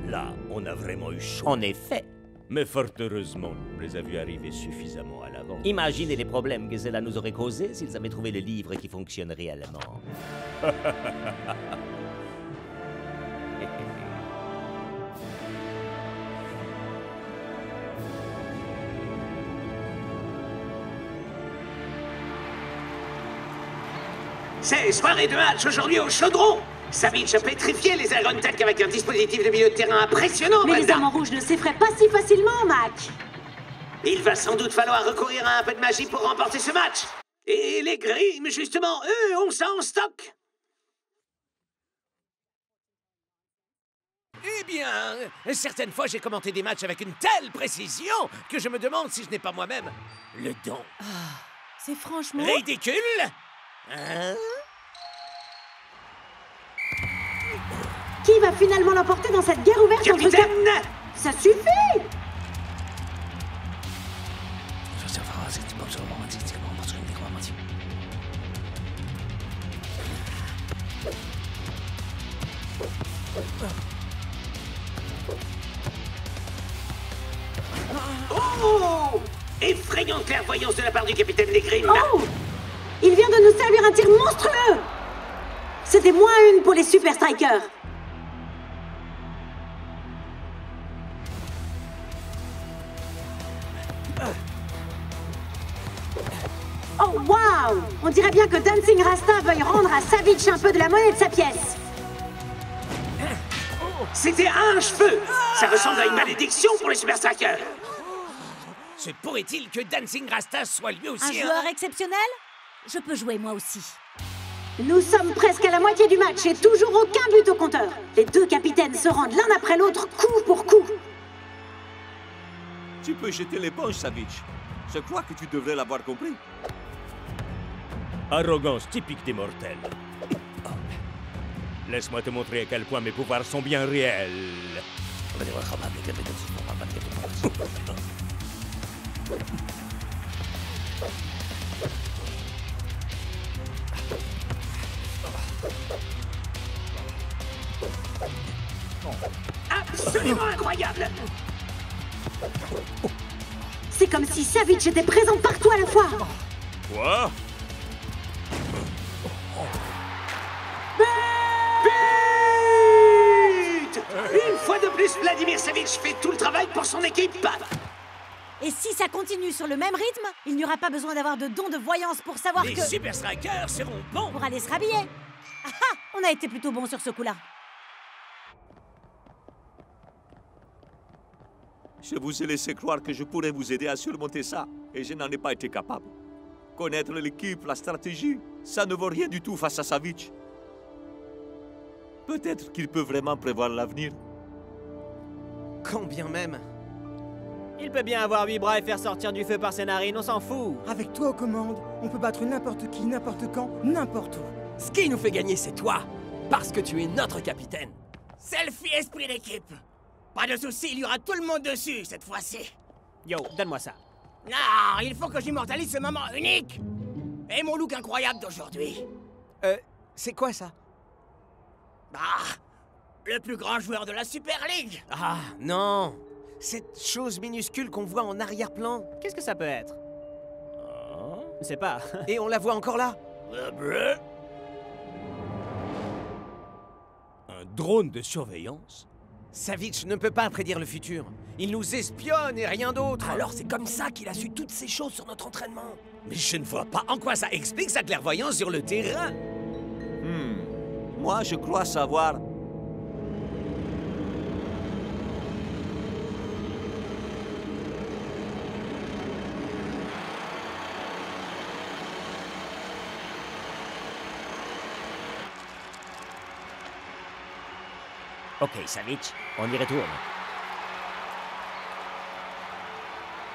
Là, on a vraiment eu chaud. En effet. Mais fort heureusement, on les a vus arriver suffisamment à l'avant. Imaginez les problèmes que cela nous aurait causés s'ils avaient trouvé le livre qui fonctionne réellement. C'est soirée de match aujourd'hui au Chaudron. Savitch a pétrifié les Iron Tank avec un dispositif de milieu de terrain impressionnant, Mais les Brenda. Amants Rouges ne s'effraient pas si facilement, Mac. Il va sans doute falloir recourir à un peu de magie pour remporter ce match. Et les Grimm, justement, eux, ont ça en stock. Eh bien, certaines fois j'ai commenté des matchs avec une telle précision que je me demande si je n'ai pas moi-même le don. C'est franchement... Ridicule. Hein? Qui va finalement l'emporter dans cette guerre ouverte entre... Capitaine! Ça suffit! Oh! Effrayante clairvoyance de la part du capitaine des Grimm. Oh! Il vient de nous servir un tir monstrueux! C'était -1 pour les Super Strikers. Oh, waouh! On dirait bien que Dancing Rasta veuille rendre à Savitch un peu de la monnaie de sa pièce. C'était un cheveu. Ça ressemble à une malédiction pour les Super Strikers. Se pourrait-il que Dancing Rasta soit lui aussi Un joueur exceptionnel? Je peux jouer moi aussi. Nous sommes presque à la moitié du match et toujours aucun but au compteur. Les deux capitaines se rendent l'un après l'autre, coup pour coup. Tu peux jeter l'éponge, Savitch. Je crois que tu devrais l'avoir compris. Arrogance typique des mortels. Laisse-moi te montrer à quel point mes pouvoirs sont bien réels. Absolument incroyable. C'est comme si Savitch était présent partout à la fois. Quoi? But! Une fois de plus, Vladimir Savitch fait tout le travail pour son équipe. Et si ça continue sur le même rythme, il n'y aura pas besoin d'avoir de don de voyance pour savoir Les que... Super Strikers seront bons Pour aller se rhabiller. Ah ah! On a été plutôt bon sur ce coup-là. Je vous ai laissé croire que je pourrais vous aider à surmonter ça, et je n'en ai pas été capable. Connaître l'équipe, la stratégie, ça ne vaut rien du tout face à Savitch. Peut-être qu'il peut vraiment prévoir l'avenir. Quand bien même. Il peut bien avoir 8 bras et faire sortir du feu par ses narines, on s'en fout. Avec toi aux commandes, on peut battre n'importe qui, n'importe quand, n'importe où. Ce qui nous fait gagner, c'est toi. Parce que tu es notre capitaine. Selfie esprit d'équipe. Pas de soucis, il y aura tout le monde dessus cette fois-ci. Yo, donne-moi ça. Non, il faut que j'immortalise ce moment unique. Et mon look incroyable d'aujourd'hui. C'est quoi ça? Ah, le plus grand joueur de la Super League. Ah, non. Cette chose minuscule qu'on voit en arrière-plan. Qu'est-ce que ça peut être? Je sais pas. Et on la voit encore là? Un drone de surveillance? Savitch ne peut pas prédire le futur. Il nous espionne et rien d'autre. Alors c'est comme ça qu'il a su toutes ces choses sur notre entraînement. Mais je ne vois pas en quoi ça explique sa clairvoyance sur le terrain. Moi, je crois savoir. Ok, Savitch, on y retourne.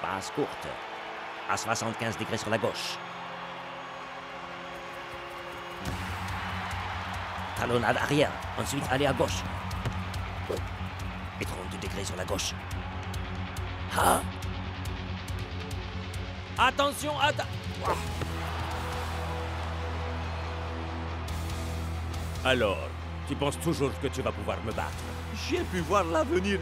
Passe courte. À 75 degrés sur la gauche. Talonnade arrière. Ensuite, allez à gauche. Et 32 degrés sur la gauche. Ah! Attention, Alors, tu penses toujours que tu vas pouvoir me battre? J'ai pu voir l'avenir.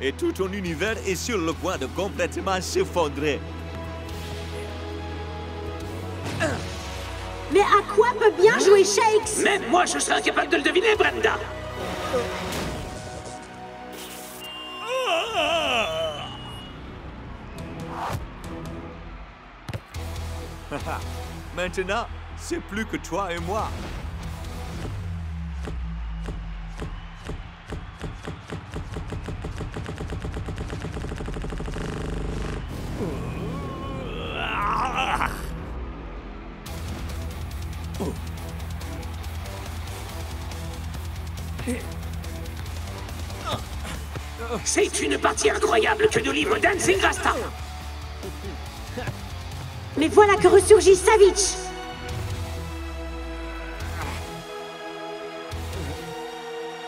Et tout ton univers est sur le point de complètement s'effondrer. Mais à quoi peut bien jouer Shakes? Même moi, je serais incapable de le deviner, Brenda. Maintenant, C'est plus que toi et moi. C'est une partie incroyable que nous livre Dancing Rasta. Mais voilà que ressurgit Savitch.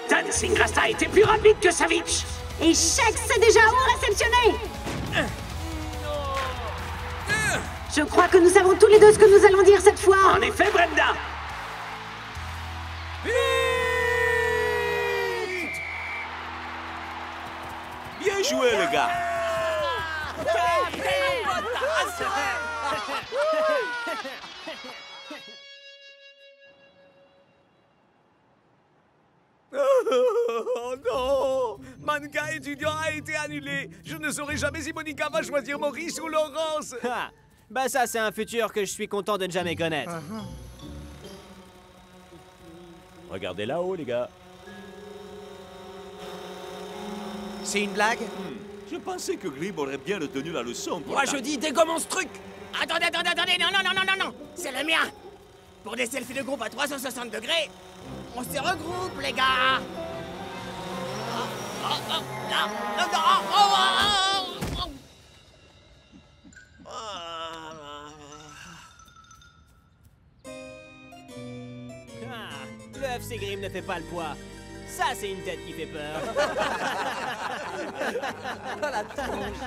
Dancing Rasta était plus rapide que Savitch. Et Shex s'est déjà réceptionné. Je crois que nous savons tous les deux ce que nous allons dire cette fois. En effet, Brenda. Bien joué, les gars. Oh non! Mannequin étudiant a été annulé. Je ne saurai jamais si Monica va choisir Maurice ou Laurence. Ah, bah ça, c'est un futur que je suis content de ne jamais connaître. Regardez là-haut, les gars. C'est une blague? Je pensais que Grib aurait bien retenu la leçon. Moi, je dis dégommons ce truc. Attendez, non. C'est le mien. Pour des selfies de groupe à 360 degrés, on se regroupe, les gars. Le FC Grimm ne fait pas le poids. Ça, c'est une tête qui fait peur. Oh la tronche.